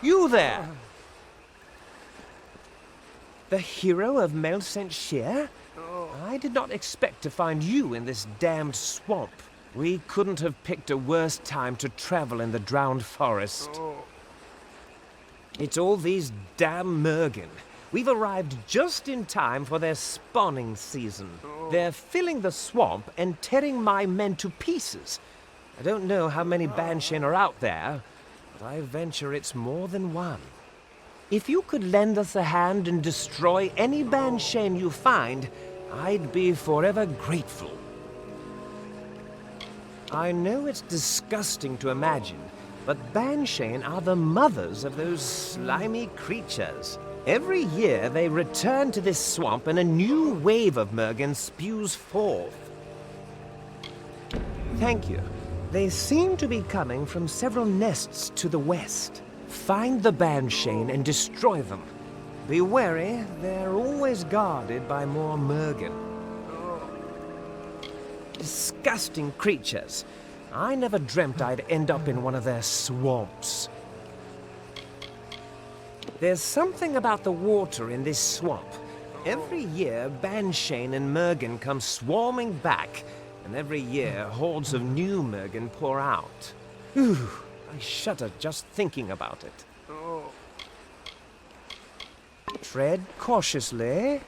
You there! The hero of Myrcyr? I did not expect to find you in this damned swamp. We couldn't have picked a worse time to travel in the drowned forest. It's all these damn Mergen. We've arrived just in time for their spawning season. They're filling the swamp and tearing my men to pieces. I don't know how many Banshin are out there, but I venture it's more than one. If you could lend us a hand and destroy any Banshin you find, I'd be forever grateful. I know it's disgusting to imagine, but Banshin are the mothers of those slimy creatures. Every year they return to this swamp and a new wave of Mergen spews forth. Thank you. They seem to be coming from several nests to the west. Find the Banshin and destroy them. Be wary, they're always guarded by more Mergen. Disgusting creatures. I never dreamt I'd end up in one of their swamps. There's something about the water in this swamp. Every year, Banshin and Mergen come swarming back, and every year, hordes of new Mergen pour out. Ooh, I shudder just thinking about it. Tread cautiously.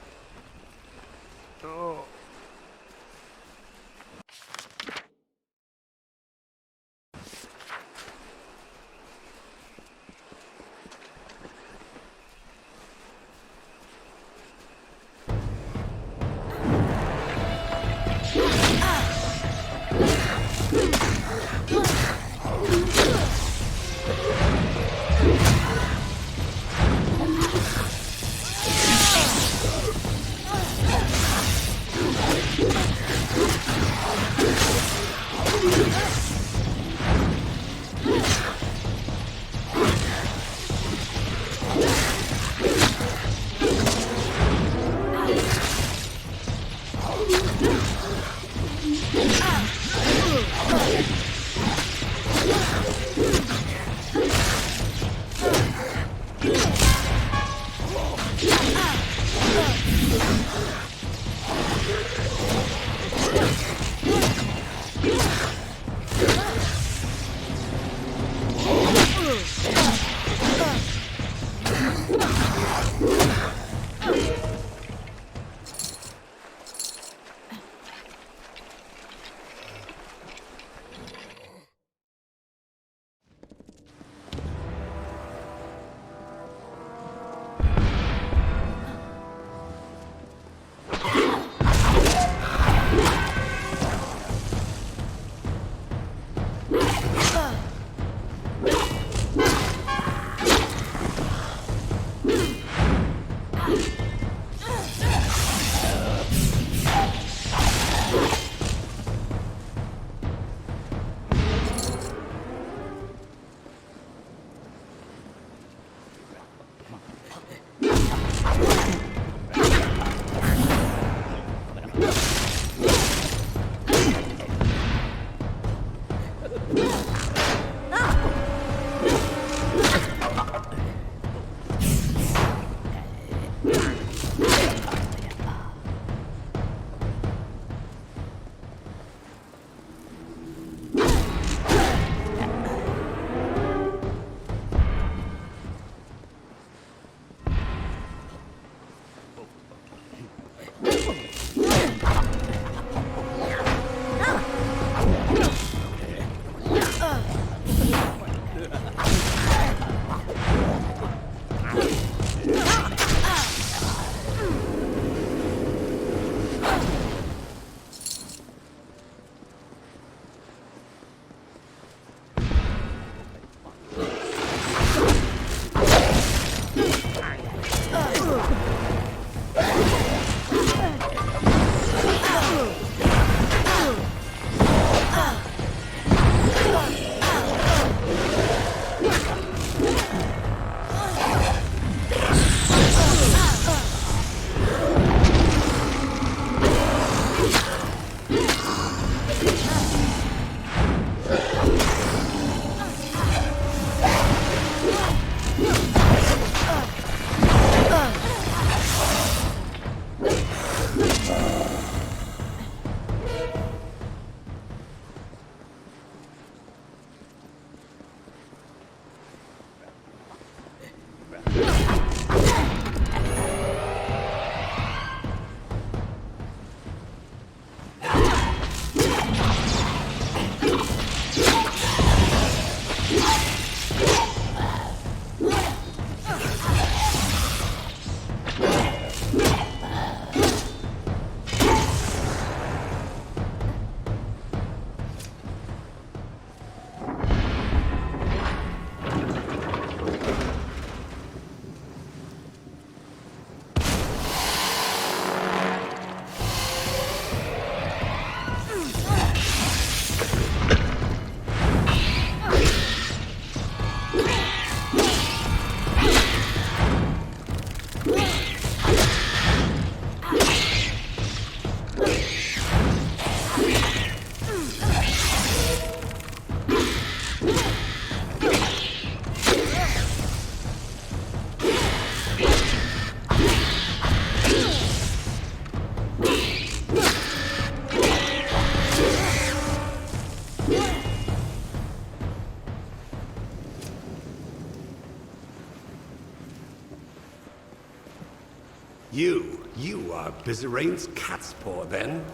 You are Bizerain's cat's paw, then?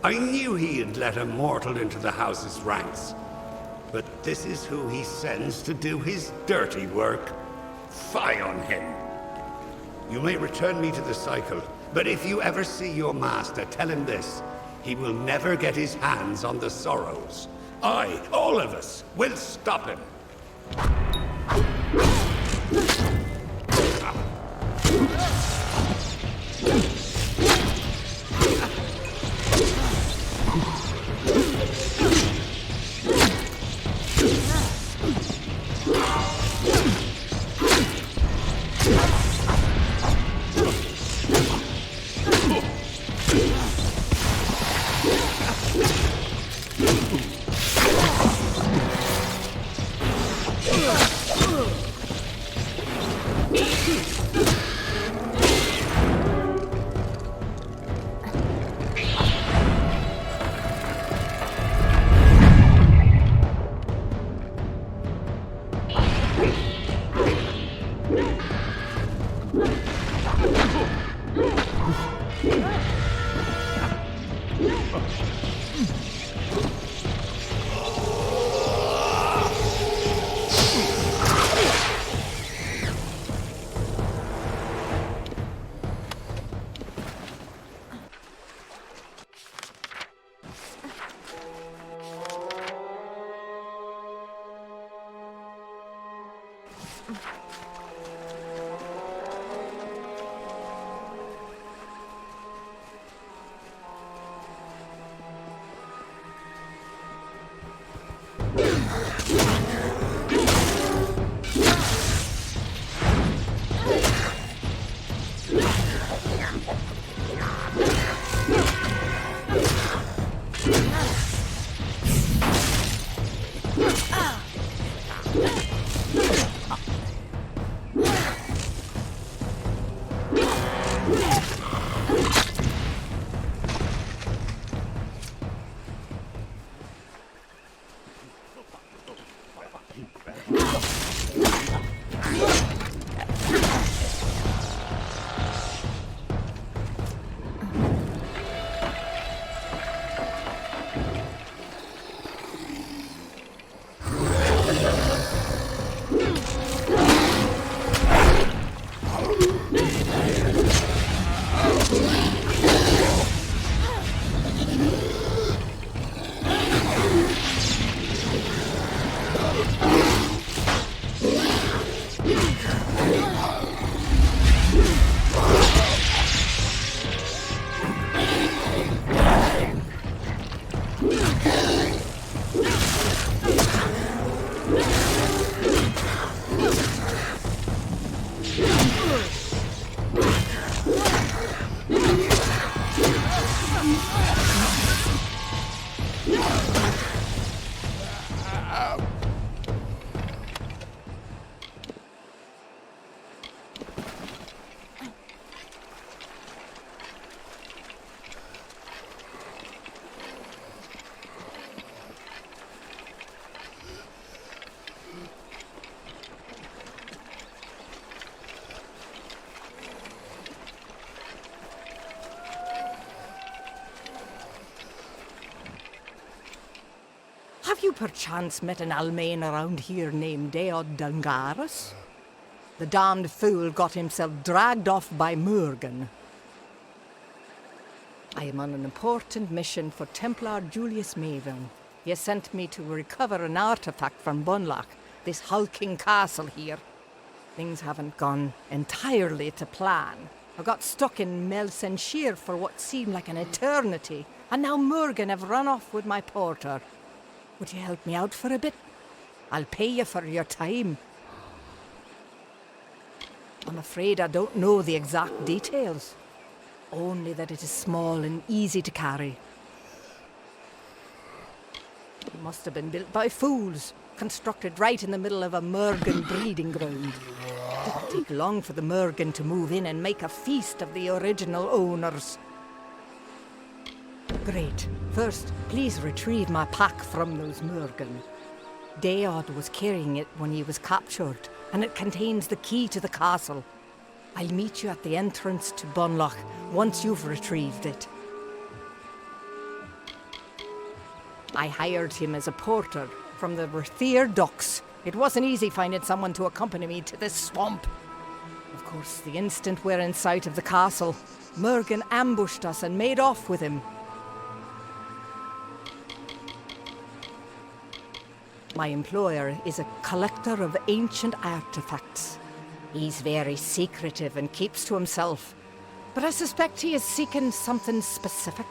I knew he had let a mortal into the house's ranks. But this is who he sends to do his dirty work. Fie on him! You may return me to the cycle, but if you ever see your master, tell him this. He will never get his hands on the sorrows. All of us, will stop him. Have you perchance met an Almain around here named Deod Dungaris? The damned fool got himself dragged off by Myrgan. I am on an important mission for Templar Julius Maven. He has sent me to recover an artifact from Bunlock, this hulking castle here. Things haven't gone entirely to plan. I got stuck in Myrcyr for what seemed like an eternity, and now Myrgan have run off with my porter. Would you help me out for a bit? I'll pay you for your time. I'm afraid I don't know the exact details. Only that it is small and easy to carry. It must have been built by fools, constructed right in the middle of a Myrgan breeding ground. It didn't take long for the Myrgan to move in and make a feast of the original owners. Great. First, please retrieve my pack from those Myrgan. Deod was carrying it when he was captured, and it contains the key to the castle. I'll meet you at the entrance to Bunlock once you've retrieved it. I hired him as a porter from the Myrcyr docks. It wasn't easy finding someone to accompany me to this swamp. Of course, the instant we're in sight of the castle, Myrcyr ambushed us and made off with him. My employer is a collector of ancient artifacts. He's very secretive and keeps to himself, but I suspect he is seeking something specific.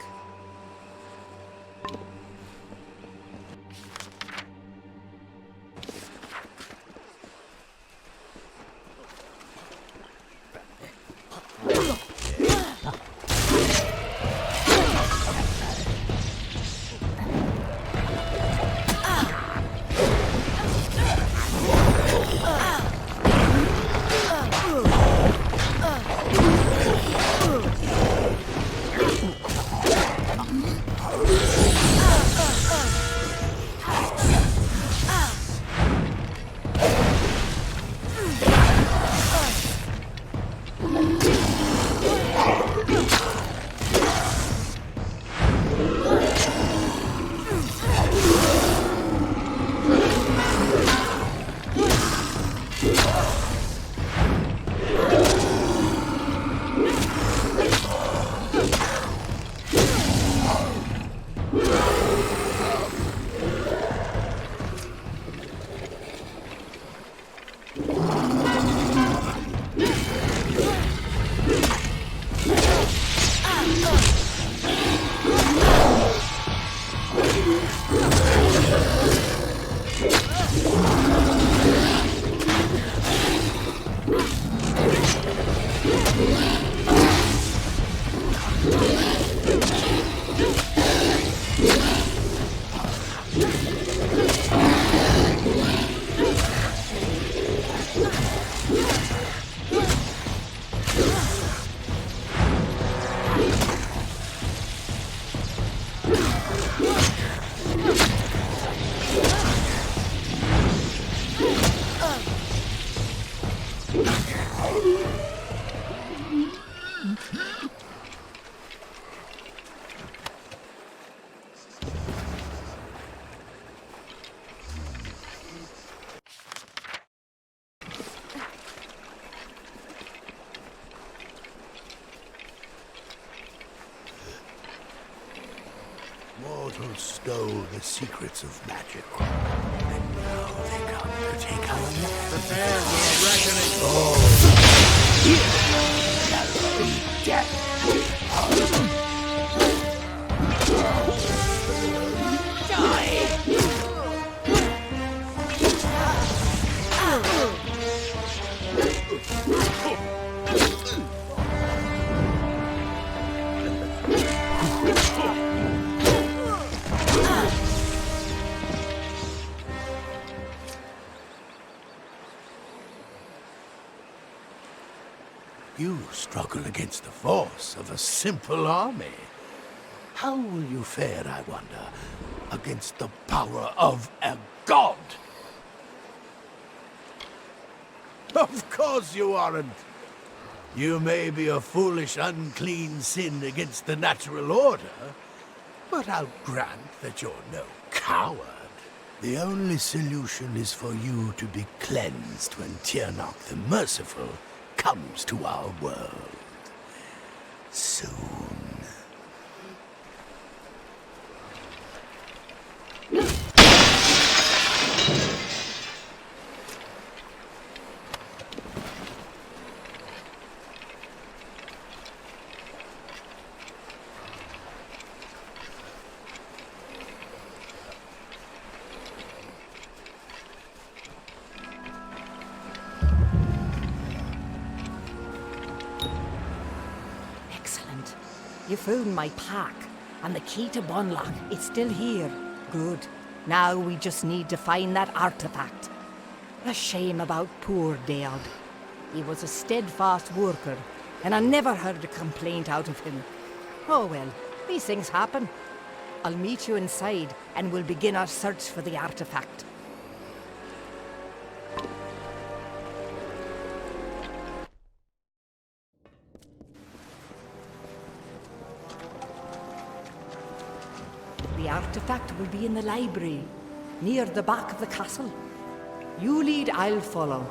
Mortals stole the secrets of magic, and now they come to take our land. Prepare for a reckoning. Here shall be death. You struggle against the force of a simple army. How will you fare, I wonder, against the power of a god? Of course you aren't. You may be a foolish, unclean sin against the natural order, but I'll grant that you're no coward. The only solution is for you to be cleansed when Tyrnok the Merciful comes to our world. Soon. Excellent. You found my pack, and the key to Bunlock is still here. Good. Now we just need to find that artifact. A shame about poor Deod. He was a steadfast worker, and I never heard a complaint out of him. Oh well, these things happen. I'll meet you inside, and we'll begin our search for the artifact. artifact will be in the library, near the back of the castle. You lead, I'll follow.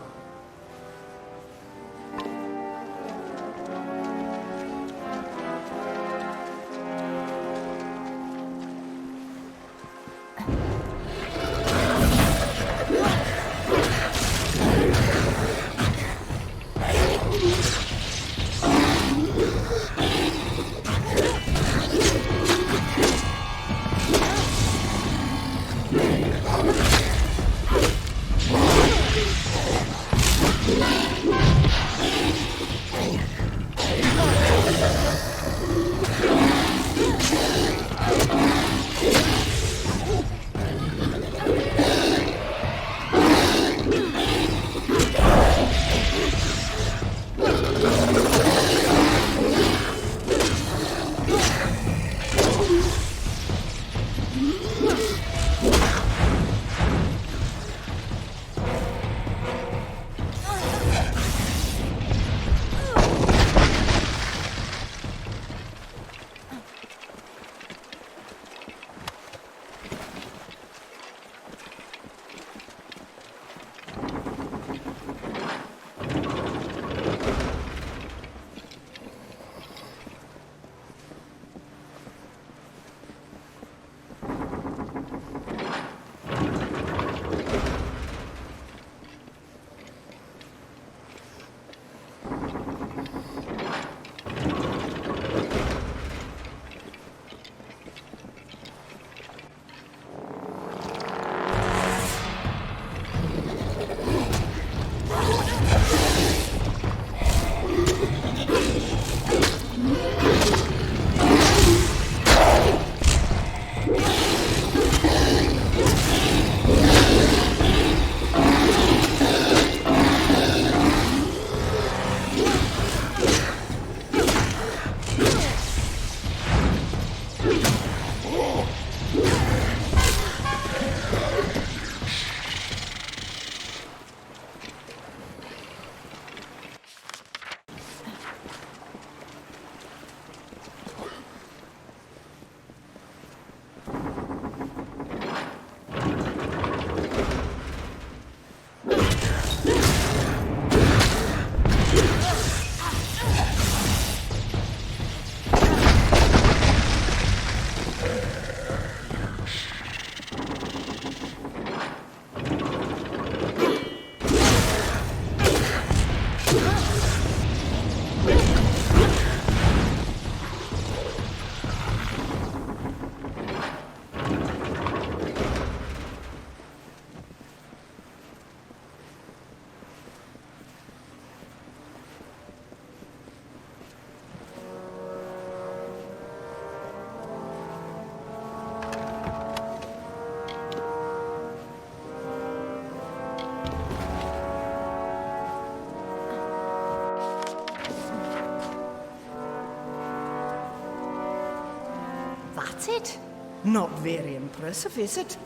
That's it? Not very impressive, is it?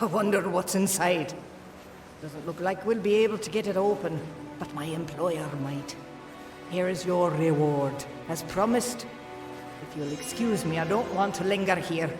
I wonder what's inside. Doesn't look like we'll be able to get it open, but my employer might. Here is your reward, as promised. If you'll excuse me, I don't want to linger here.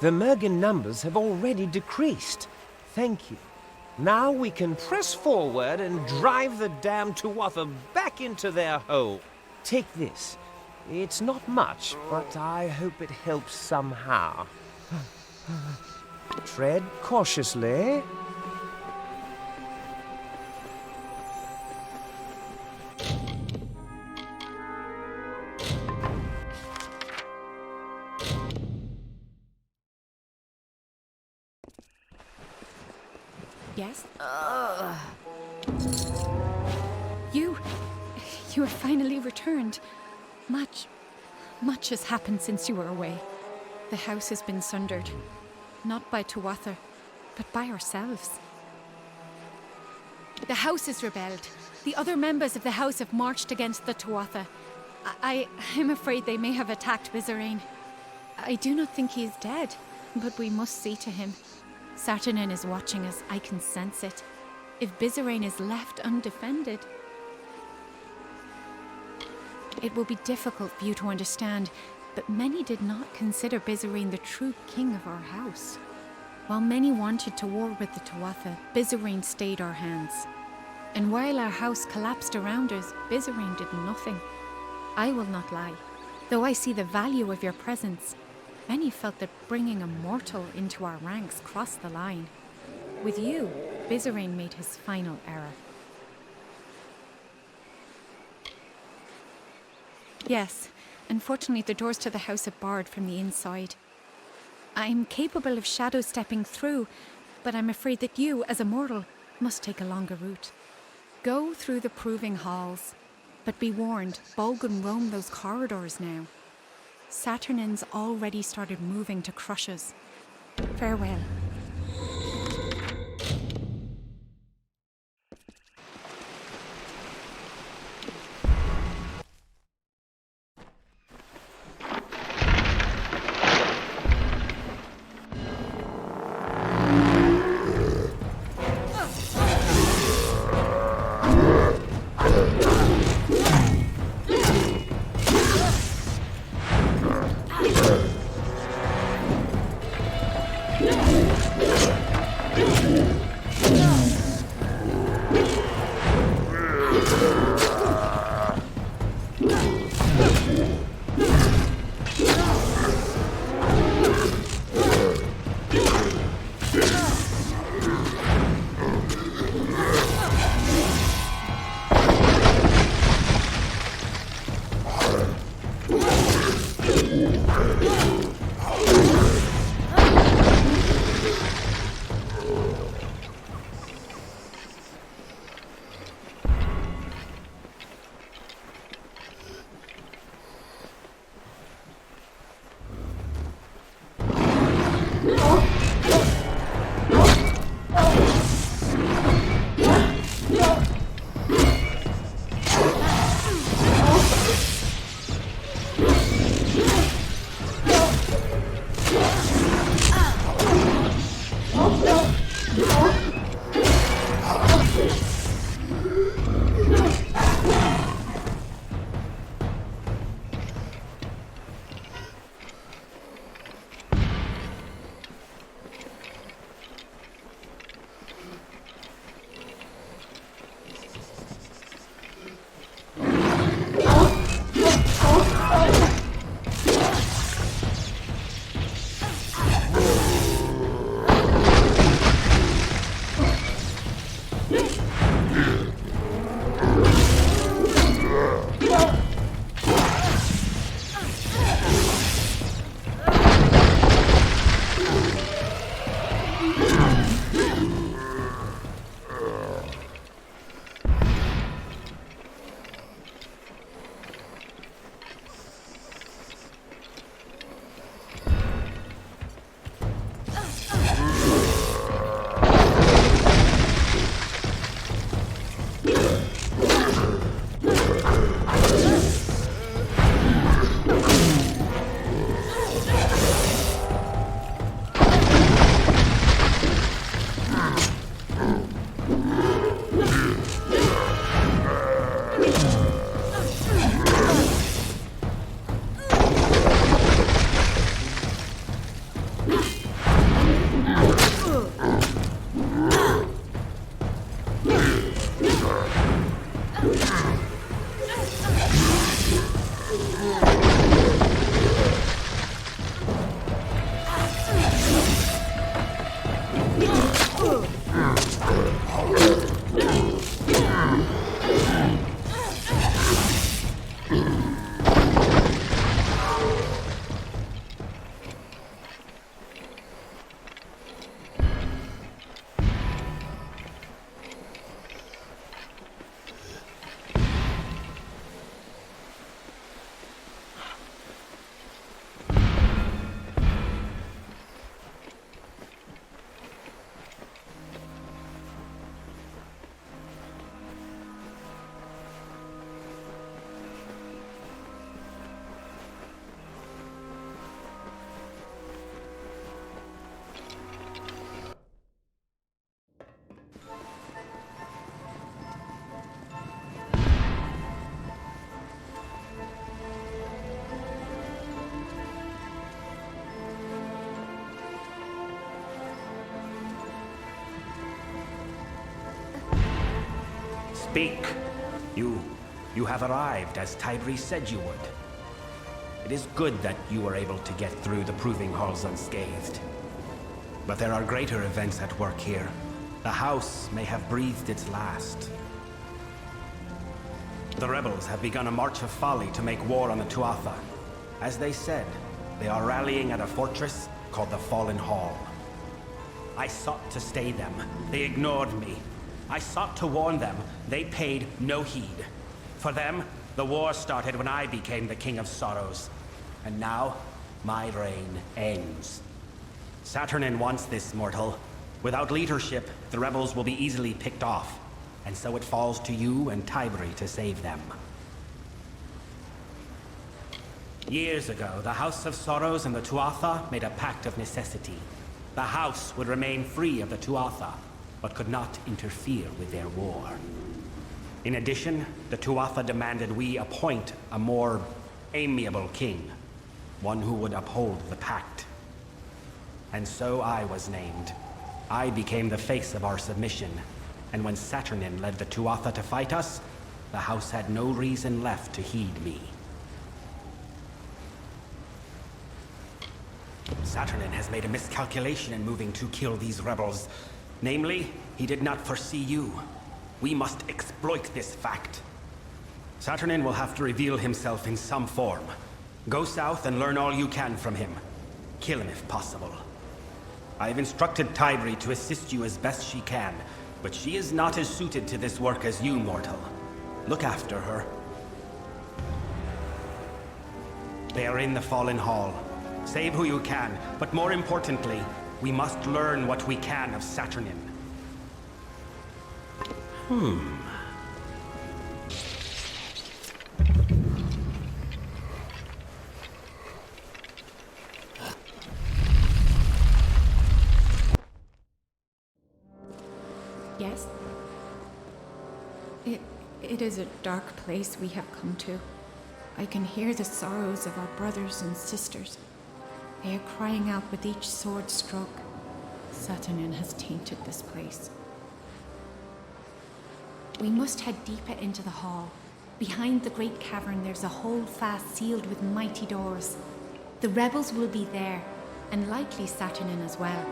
The Mergen numbers have already decreased. Thank you. Now we can press forward and drive the damned Tuatha back into their hole. Take this. It's not much, but I hope it helps somehow. Tread cautiously. Yes? You have finally returned. Much has happened since you were away. The house has been sundered. Not by Tuatha, but by ourselves. The house has rebelled. The other members of the house have marched against the Tuatha. I'm afraid they may have attacked Myrcyr. I do not think he is dead, but we must see to him. Saturnin is watching us, I can sense it. If Myrcyr is left undefended, it will be difficult for you to understand, but many did not consider Myrcyr the true king of our house. While many wanted to war with the Tuatha, Myrcyr stayed our hands. And while our house collapsed around us, Myrcyr did nothing. I will not lie. Though I see the value of your presence, many felt that bringing a mortal into our ranks crossed the line. With you, Myrcyr made his final error. Yes, unfortunately the doors to the house are barred from the inside. I'm capable of shadow stepping through, but I'm afraid that you, as a mortal, must take a longer route. Go through the proving halls, but be warned, Bolgun roam those corridors now. Saturnin's already started moving to crush us. Farewell. Speak. You have arrived as Tybri said you would. It is good that you were able to get through the proving halls unscathed. But there are greater events at work here. The house may have breathed its last. The rebels have begun a march of folly to make war on the Tuatha. As they said, they are rallying at a fortress called the Fallen Hall. I sought to stay them. They ignored me. I sought to warn them. They paid no heed. For them, the war started when I became the King of Sorrows. And now, my reign ends. Saturnin wants this, mortal. Without leadership, the rebels will be easily picked off. And so it falls to you and Tybri to save them. Years ago, the House of Sorrows and the Tuatha made a pact of necessity. The house would remain free of the Tuatha, but could not interfere with their war. In addition, the Tuatha demanded we appoint a more amiable king, one who would uphold the pact. And so I was named. I became the face of our submission, and when Saturnin led the Tuatha to fight us, the house had no reason left to heed me. Saturnin has made a miscalculation in moving to kill these rebels. Namely, he did not foresee you. We must exploit this fact. Saturnin will have to reveal himself in some form. Go south and learn all you can from him. Kill him if possible. I have instructed Tybri to assist you as best she can, but she is not as suited to this work as you, mortal. Look after her. They are in the Fallen Hall. Save who you can, but more importantly, we must learn what we can of Saturnin. Yes? It is a dark place we have come to. I can hear the sorrows of our brothers and sisters. They are crying out with each sword stroke. Saturnin has tainted this place. We must head deeper into the hall. Behind the great cavern there's a hold fast sealed with mighty doors. The rebels will be there, and likely Saturnin as well.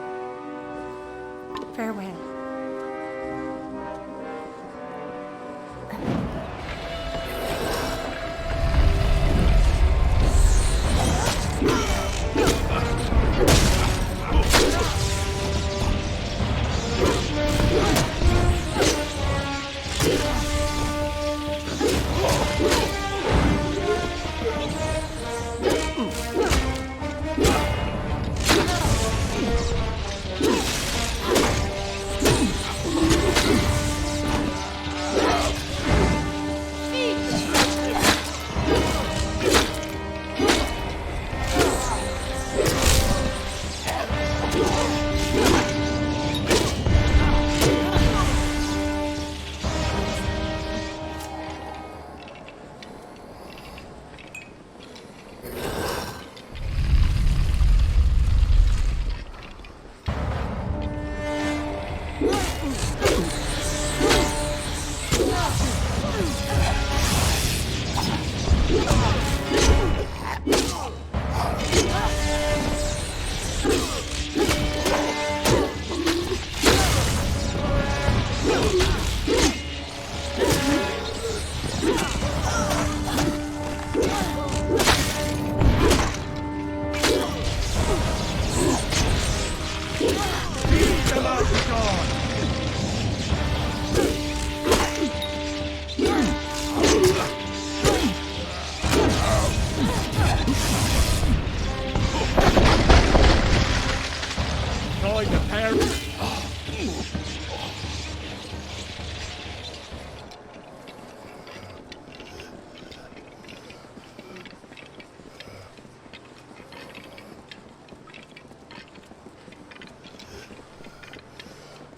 Farewell.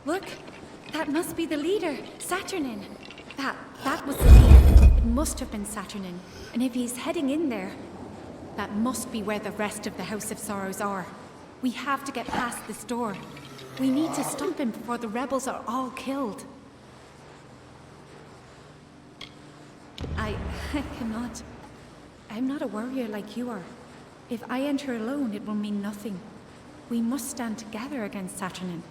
Look! That must be the leader, Saturnin. That was the leader. It must have been Saturnin. And if he's heading in there, that must be where the rest of the House of Sorrows are. We have to get past this door. We need to stop him before the rebels are all killed. I cannot. I'm not a warrior like you are. If I enter alone, it will mean nothing. We must stand together against Saturnin.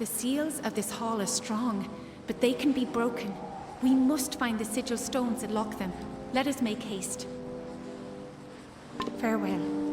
The seals of this hall are strong, but they can be broken. We must find the sigil stones that lock them. Let us make haste. Farewell.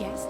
Yes?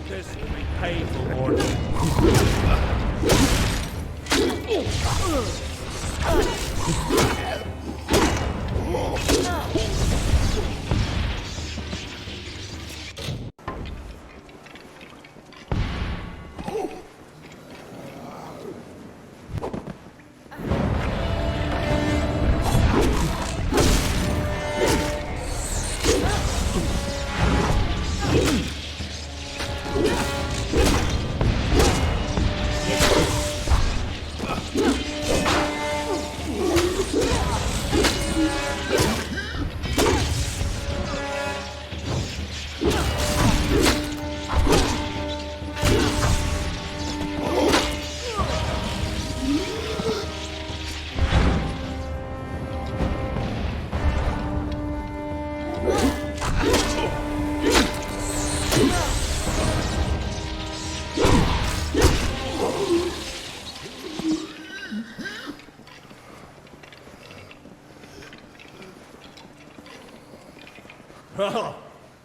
This will be painful, Morty.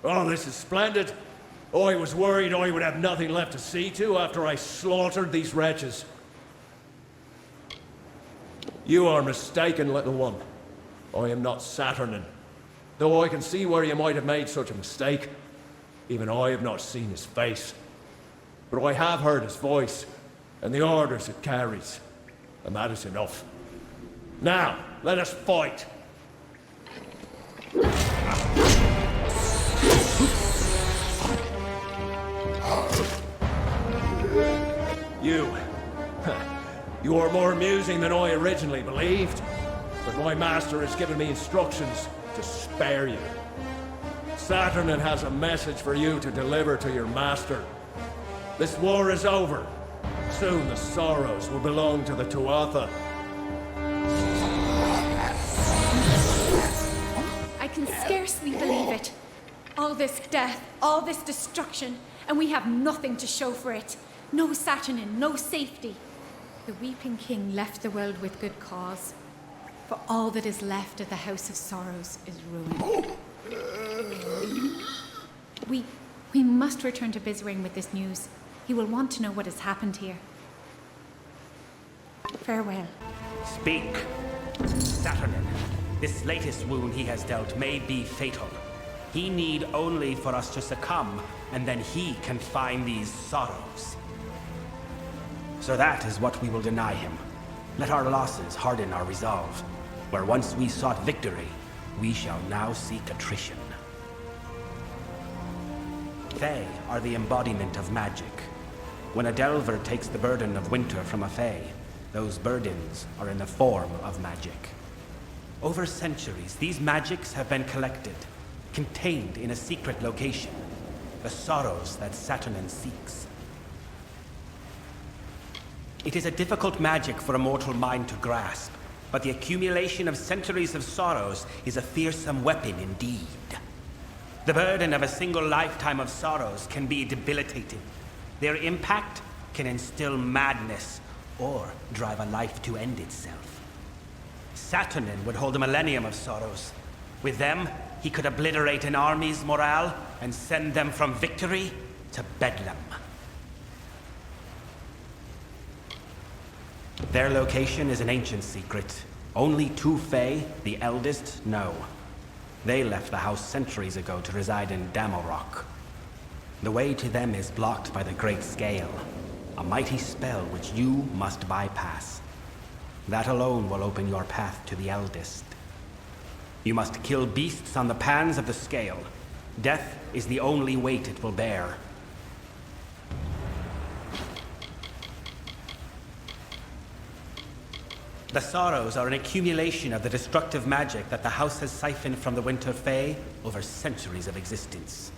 Oh, this is splendid. I was worried I would have nothing left to see to after I slaughtered these wretches. You are mistaken, little one. I am not Saturnin. Though I can see where you might have made such a mistake, even I have not seen his face. But I have heard his voice, and the orders it carries, and that is enough. Now, let us fight. You are more amusing than I originally believed, but my master has given me instructions to spare you. Saturnin has a message for you to deliver to your master. This war is over. Soon the sorrows will belong to the Tuatha. I can scarcely believe it. All this death, all this destruction, and we have nothing to show for it. No Saturnin, no safety. The Weeping King left the world with good cause, for all that is left of the House of Sorrows is ruined. We must return to Bizrain with this news. He will want to know what has happened here. Farewell. Speak. Saturnin, this latest wound he has dealt may be fatal. He need only for us to succumb, and then he can find these sorrows. So that is what we will deny him. Let our losses harden our resolve. Where once we sought victory, we shall now seek attrition. Fae are the embodiment of magic. When a Delver takes the burden of winter from a Fae, those burdens are in the form of magic. Over centuries, these magics have been collected, contained in a secret location, the sorrows that Saturnin seeks. It is a difficult magic for a mortal mind to grasp, but the accumulation of centuries of sorrows is a fearsome weapon indeed. The burden of a single lifetime of sorrows can be debilitating. Their impact can instill madness or drive a life to end itself. Saturnin would hold a millennium of sorrows. With them, he could obliterate an army's morale and send them from victory to bedlam. Their location is an ancient secret. Only two Fae, the eldest, know. They left the house centuries ago to reside in Damelrock. The way to them is blocked by the Great Scale, a mighty spell which you must bypass. That alone will open your path to the eldest. You must kill beasts on the pans of the scale. Death is the only weight it will bear. The sorrows are an accumulation of the destructive magic that the house has siphoned from the Winter Fae over centuries of existence.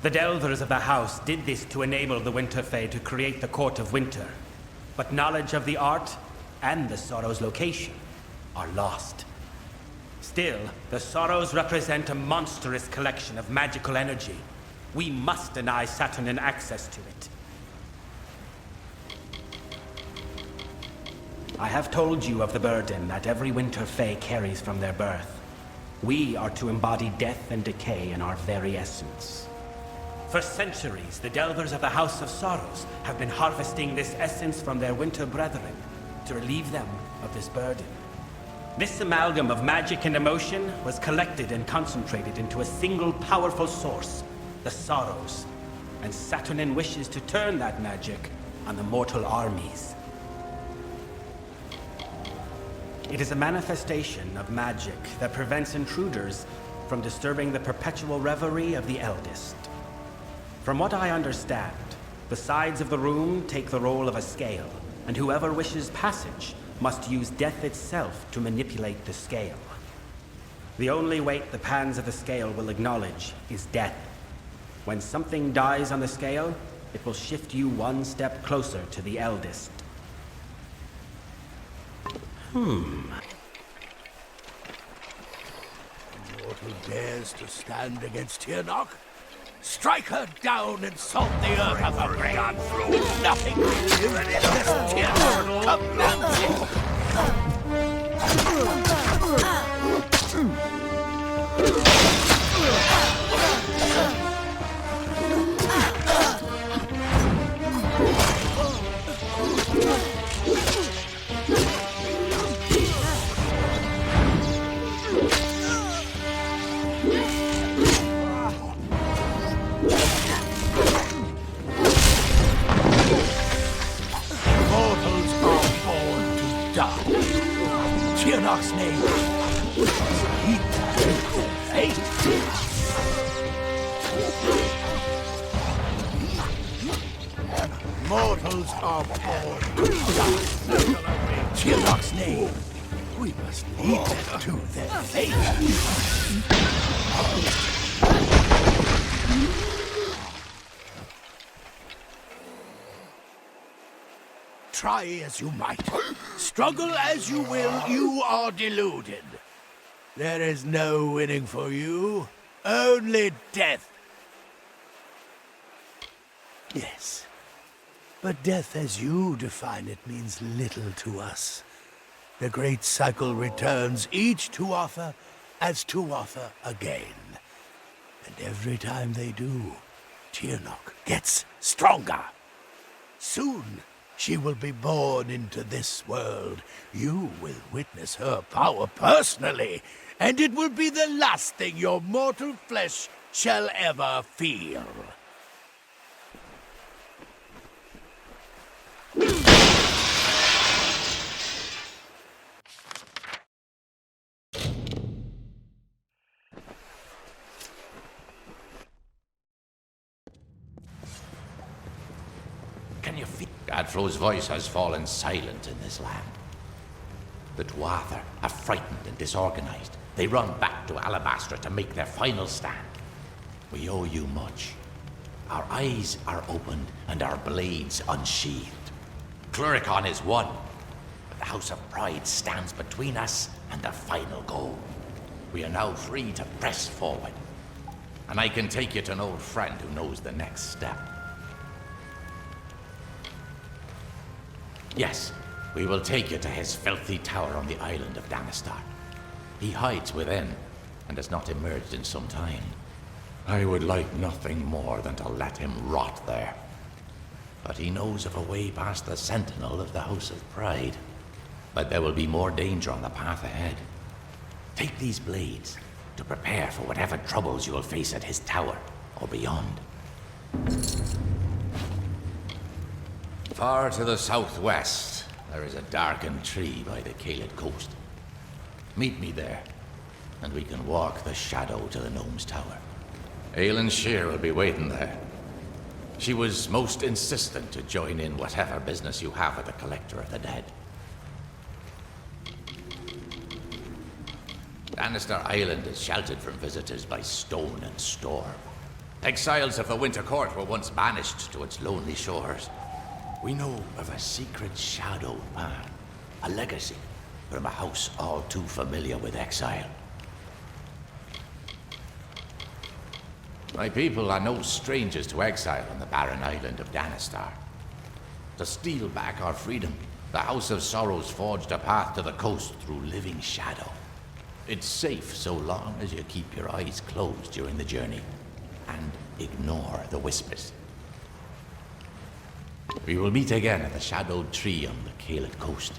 The Delvers of the house did this to enable the Winter Fae to create the Court of Winter, but knowledge of the art and the sorrow's location are lost. Still, the Sorrows represent a monstrous collection of magical energy. We must deny Saturnin access to it. I have told you of the burden that every Winter Fae carries from their birth. We are to embody death and decay in our very essence. For centuries, the Delvers of the House of Sorrows have been harvesting this essence from their Winter brethren to relieve them of this burden. This amalgam of magic and emotion was collected and concentrated into a single powerful source, the Sorrows. And Saturnin wishes to turn that magic on the mortal armies. It is a manifestation of magic that prevents intruders from disturbing the perpetual reverie of the eldest. From what I understand, the sides of the room take the role of a scale, and whoever wishes passage must use death itself to manipulate the scale. The only weight the pans of the scale will acknowledge is death. When something dies on the scale, it will shift you one step closer to the eldest. Mortal dares to stand against Tyrnok? Strike her down and salt the earth of her brain. Nothing will live unless Tyrnok commands it. Tyrnok's name was heat and fate. Mortals are born to die. Tyrnok's name, we must lead them to their fate. Try as you might, struggle as you will, you are deluded. There is no winning for you, only death. Yes, but death as you define it means little to us. The great cycle returns each Tuatha as Tuatha again. And every time they do, Tyrnok gets stronger. Soon, she will be born into this world. You will witness her power personally, and it will be the last thing your mortal flesh shall ever feel. Can you feel? Gadfro's voice has fallen silent in this land. The Tuatha are frightened and disorganized. They run back to Alabastra to make their final stand. We owe you much. Our eyes are opened and our blades unsheathed. Cluricon is won, but the House of Pride stands between us and the final goal. We are now free to press forward. And I can take you to an old friend who knows the next step. Yes, we will take you to his filthy tower on the island of Danistar. He hides within, and has not emerged in some time. I would like nothing more than to let him rot there. But he knows of a way past the sentinel of the House of Pride. But there will be more danger on the path ahead. Take these blades to prepare for whatever troubles you will face at his tower, or beyond. Far to the southwest, there is a darkened tree by the Caelid coast. Meet me there, and we can walk the shadow to the gnome's tower. Myrcyr will be waiting there. She was most insistent to join in whatever business you have with the Collector of the Dead. Danistar Island is sheltered from visitors by stone and storm. Exiles of the Winter Court were once banished to its lonely shores. We know of a secret shadow path, a legacy from a house all too familiar with exile. My people are no strangers to exile on the barren island of Danistar. To steal back our freedom, the House of Sorrows forged a path to the coast through living shadow. It's safe so long as you keep your eyes closed during the journey and ignore the whispers. We will meet again at the shadowed tree on the Caelid coast.